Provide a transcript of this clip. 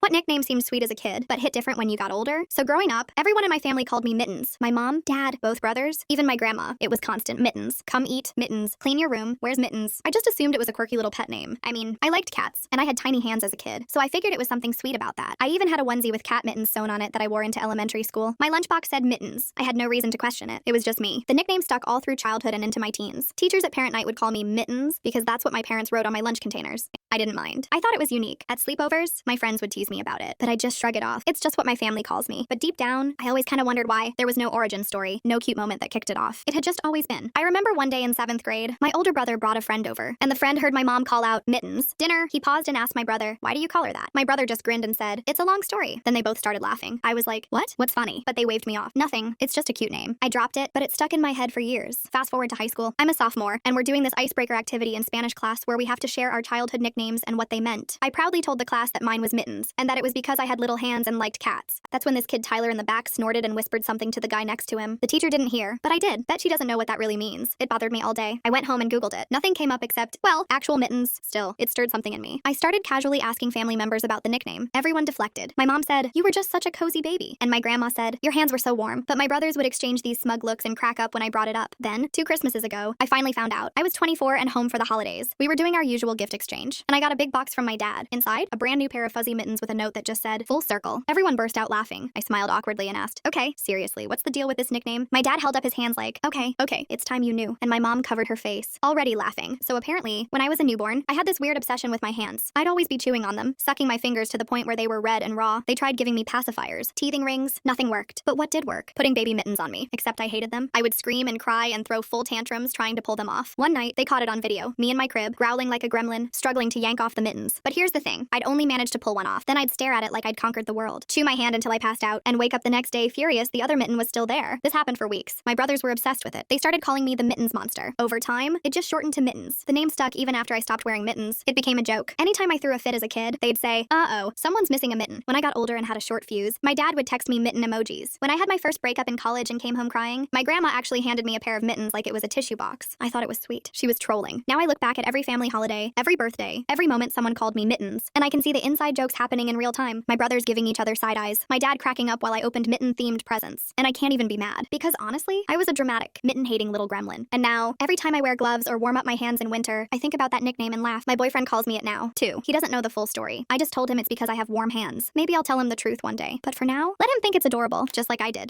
What nickname seemed sweet as a kid, but hit different when you got older? So growing up, everyone in my family called me Mittens. My mom, dad, both brothers, even my grandma. It was constant Mittens. Come eat, Mittens. Clean your room, where's Mittens? I just assumed it was a quirky little pet name. I mean, I liked cats, and I had tiny hands as a kid, so I figured it was something sweet about that. I even had a onesie with cat mittens sewn on it that I wore into elementary school. My lunchbox said Mittens. I had no reason to question it. It was just me. The nickname stuck all through childhood and into my teens. Teachers at parent night would call me Mittens because that's what my parents wrote on my lunch containers. I didn't mind. I thought it was unique. At sleepovers, my friends would tease me about it, but I just shrug it off. It's just what my family calls me. But deep down, I always kind of wondered why. There was no origin story, no cute moment that kicked it off. It had just always been. I remember one day in 7th grade, my older brother brought a friend over, and the friend heard my mom call out Mittens. Dinner, he paused and asked my brother, "Why do you call her that?" My brother just grinned and said, "It's a long story." Then they both started laughing. I was like, "What? What's funny?" But they waved me off. Nothing. It's just a cute name. I dropped it, but it stuck in my head for years. Fast forward to high school. I'm a sophomore, and we're doing this icebreaker activity in Spanish class where we have to share our childhood nicknames and what they meant. I proudly told the class that mine was Mittens, and that it was because I had little hands and liked cats. That's when this kid Tyler in the back snorted and whispered something to the guy next to him. The teacher didn't hear, but I did. Bet she doesn't know what that really means. It bothered me all day. I went home and Googled it. Nothing came up except, well, actual mittens. Still, it stirred something in me. I started casually asking family members about the nickname. Everyone deflected. My mom said, "You were just such a cozy baby." And my grandma said, "Your hands were so warm." But my brothers would exchange these smug looks and crack up when I brought it up. Then, 2 Christmases ago, I finally found out. I was 24 and home for the holidays. We were doing our usual gift exchange, and I got a big box from my dad. Inside, a brand new pair of fuzzy mittens with a note that just said, "Full circle." Everyone burst out laughing. I smiled awkwardly and asked, "Okay, seriously, what's the deal with this nickname?" My dad held up his hands like, okay, it's time you knew." And my mom covered her face, already laughing. So apparently, when I was a newborn, I had this weird obsession with my hands. I'd always be chewing on them, sucking my fingers to the point where they were red and raw. They tried giving me pacifiers, teething rings, nothing worked. But what did work? Putting baby mittens on me. Except I hated them. I would scream and cry and throw full tantrums trying to pull them off. One night, they caught it on video. Me in my crib, growling like a gremlin, struggling to yank off the mittens. But here's the thing. I'd only manage to pull one off. Then I'd stare at it like I'd conquered the world, chew my hand until I passed out, and wake up the next day furious the other mitten was still there. This happened for weeks. My brothers were obsessed with it. They started calling me the Mittens Monster. Over time, it just shortened to Mittens. The name stuck even after I stopped wearing mittens. It became a joke. Anytime I threw a fit as a kid, they'd say, "Uh-oh, someone's missing a mitten." When I got older and had a short fuse, my dad would text me mitten emojis. When I had my first breakup in college and came home crying, my grandma actually handed me a pair of mittens like it was a tissue box. I thought it was sweet. She was trolling. Now I look back at every family holiday, every birthday, every moment someone called me Mittens, and I can see the inside jokes happening in real time. My brothers giving each other side eyes, my dad cracking up while I opened mitten-themed presents. And I can't even be mad, because honestly, I was a dramatic, mitten-hating little gremlin. And now, every time I wear gloves or warm up my hands in winter, I think about that nickname and laugh. My boyfriend calls me it now, too. He doesn't know the full story. I just told him it's because I have warm hands. Maybe I'll tell him the truth one day. But for now, let him think it's adorable, just like I did.